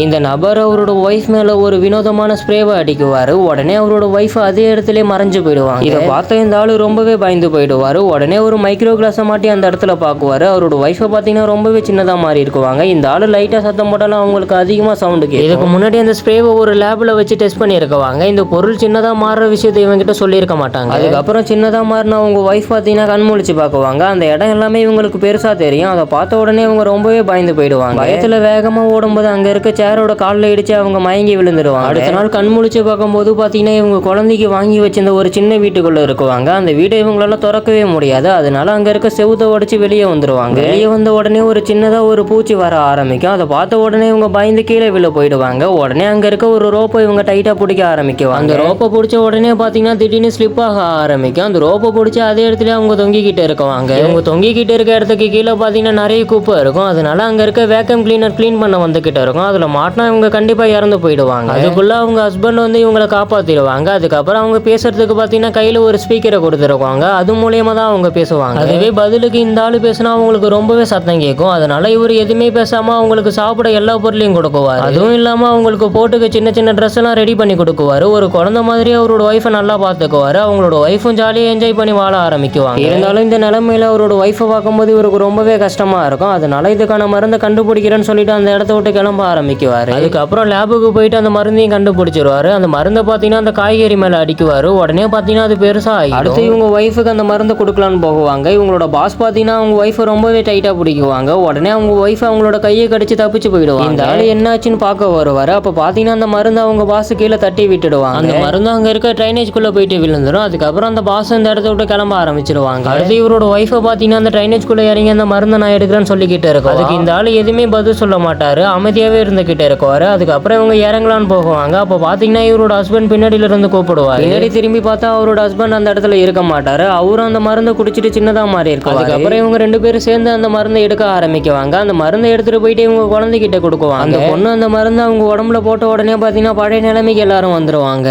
இந்த நபர் அவரோட ஒய்ஃப் மேல ஒரு வினோதமான ஸ்ப்ரேவை அடிக்குவாரு. உடனே அவரோட ஒய்ஃப் அதே இடத்துல மறைஞ்சு போயிடுவாங்க. இதை பார்த்த இந்த ஆளு ரொம்பவே பயந்து போயிடுவாரு. உடனே ஒரு மைக்ரோ கிளாஸை மாட்டி அந்த இடத்துல பாக்குவாரு. அவரோட ஒய்ஃபை பாத்தீங்கன்னா ரொம்பவே சின்னதா மாறி இருக்குவாங்க. இந்த ஆளு லைட்டா சத்தம் போட்டாலும் அவங்களுக்கு அதிகமா சவுண்டு கேட்கும். இதுக்கு முன்னாடி அந்த ஸ்ப்ரேவை ஒரு லேப்ல வச்சு டெஸ்ட் பண்ணி இருக்குவாங்க. இந்த பொருள் சின்னதா மாறுற விஷயத்தை இவங்கிட்ட சொல்லியிருக்க மாட்டாங்க. அதுக்கப்புறம் சின்னதா மாறினா அவங்க ஒய்ஃப் பாத்தீங்கன்னா கண் முழிச்சு பாக்குவாங்க. அந்த இடம் எல்லாமே இவங்களுக்கு பெருசா தெரியும். அதை பார்த்த உடனே இவங்க ரொம்பவே பயந்து போயிடுவாங்க. பயத்துல வேகமா ஓடும்போது அங்க இருக்க சேரோட காலில் இடிச்சு அவங்க மயங்கி விழுந்துருவாங்க. அடுத்த நாள் கண் முழிச்சு பார்க்கும்போது பாத்தீங்கன்னா இவங்க குழந்தைக்கு வாங்கி வச்சிருந்த ஒரு சின்ன வீட்டுக்குள்ள இருக்குவாங்க. அந்த வீட்டை இவங்களால திறக்கவே முடியாது. அதனால அங்க இருக்க செவுத்தை உடைச்சு வெளியே வந்துருவாங்க. வெளியே வந்த உடனே ஒரு சின்னதா ஒரு பூச்சி வர ஆரம்பிக்கும். அதை பார்த்த உடனே இவங்க பயந்து கீழே விழ போயிடுவாங்க. உடனே அங்க இருக்க ஒரு ரோப்பை இவங்க டைட்டா பிடிக்க ஆரம்பிக்குவாங்க. அந்த ரோப்பை பிடிச்ச உடனே பாத்தீங்கன்னா திடீர்னு ஸ்லிப் ஆக ஆரம்பிக்கும். அந்த ரோப்பை பிடிச்சி அதே இடத்துல அவங்க தொங்கிக்கிட்டு இருக்குவாங்க. இவங்க தொங்கிக்கிட்டு இருக்க இடத்துக்கு கீழே பாத்தீங்கன்னா நிறைய குப்பை இருக்கும். அதனால அங்க இருக்க வேக்கம் கிளீனர் கிளீன் பண்ண வந்துகிட்டு இருக்கும். அதுல மாட்டினா இவங்க கண்டிப்பா இறந்து போயிடுவாங்க. அதுக்குள்ள அவங்க ஹஸ்பண்ட் வந்து இவங்களை காப்பாத்திடுவாங்க. அதுக்கப்புறம் அவங்க பேசுறதுக்கு பாத்தீங்கன்னா கையில ஒரு ஸ்பீக்கரை கொடுத்துருவாங்க. அது மூலியமா தான் அவங்க பேசுவாங்க. அதுவே பதிலுக்கு இந்த ஆளு பேசினா அவங்களுக்கு ரொம்பவே சத்தம் கேட்கும். அதனால இவர் எதுவுமே பேசாம அவங்களுக்கு சாப்பிட எல்லா பொருளையும் கொடுக்குவாரு. அதுவும் இல்லாம அவங்களுக்கு போட்டுக்க சின்ன சின்ன ட்ரெஸ் எல்லாம் ரெடி பண்ணி கொடுக்குவாரு. ஒரு குழந்தை மாதிரி அவரோட ஒய்ஃபை நல்லா பார்த்துக்குவாரு. அவங்களோட ஒய்ஃபும் ஜாலியாக என்ஜாய் பண்ணி வாழ ஆரம்பிக்குவாங்க. இருந்தாலும் இந்த நிலைமையில அவரோட ஒய்ஃபை பார்க்கும்போது இவருக்கு ரொம்பவே கஷ்டமா இருக்கும். அதனால இதுக்கான மருந்தை கண்டுபிடிக்கிறேன்னு சொல்லிட்டு அந்த இடத்த விட்டு கிளம்ப ஆரம்பிக்குவாரு. அதுக்கப்புறம் லேபுக்கு போயிட்டு அந்த மருந்தையும் கண்டுபிடிச்சிருவாரு. அந்த மருந்தை பார்த்தீங்கன்னா அந்த காய்கறி மேல அடிக்குவாரு. உடனே பார்த்தீங்கன்னா அது பெருசா அடுத்து இவங்க ஒய்ஃபுக்கு அந்த மருந்தை கொடுக்கலான்னு போகுவாங்க. இவங்களோட பாஸ் பார்த்தீங்கன்னா அவங்க ஒய்ஃபை ரொம்பவே டைட்டா பிடிக்குவாங்க. உடனே அவங்க ஒய்ஃப் அவங்களோட கையை கடிச்சு தப்பிச்சு போயிடுவாங்க. இந்த ஆளு என்னாச்சுன்னு பார்க்க வருவாரு. அப்ப பாத்தீங்கன்னா அந்த மருந்து அவங்க பாஸ் கீழே தட்டி விட்டுடுவாங்க. அந்த மருந்து அங்க இருக்க ட்ரைனேஜ்குள்ள போயிட்டு விழுந்துடும். அதுக்கப்புறம் அந்த பாஸ் இந்த இடத்த விட்டு கிளம்ப ஆரம்பிச்சிருவாங்க. அடுத்து இவரோட ஒய்ஃபை பாத்தீங்கன்னா அந்த ட்ரைனேஜ்குள்ள இறங்கி அந்த மருந்தை நான் எடுக்கிறேன்னு சொல்லிக்கிட்டு இருக்கும். அதுக்கு இந்த ஆளு எதுவுமே பதில் சொல்ல மாட்டாரு. அமைதியாவே இருந்துகிட்டு இருக்குவாரு. அதுக்கப்புறம் இவங்க இறங்கலான்னு போகுவாங்க. அப்ப பாத்தீங்கன்னா இவரோட ஹஸ்பண்ட் பின்னாடியில இருந்து கூப்பிடுவாரு. பின்னாடி திரும்பி பார்த்தா அவரோட ஹஸ்பண்ட் அந்த இடத்துல இருக்க மாட்டாரு. அவரும் அந்த மருந்தை குடிச்சிட்டு சின்னதா மாறி இருக்கும். அதுக்கப்புறம் இவங்க ரெண்டு பேரும் சேர்ந்து அந்த மருந்தை எடுக்க ஆரம்பிக்குவாங்க. அந்த மருந்தை எடுத்துட்டு போயிட்டு இவங்க குழந்தைகிட்ட கொடுக்குவாங்க. அந்த பொண்ணு அந்த மருந்து அவங்க உடம்புல போட்ட உடனே பாத்தீங்கன்னா பழைய நிலைமைக்கு எல்லாரும் வந்துருவாங்க.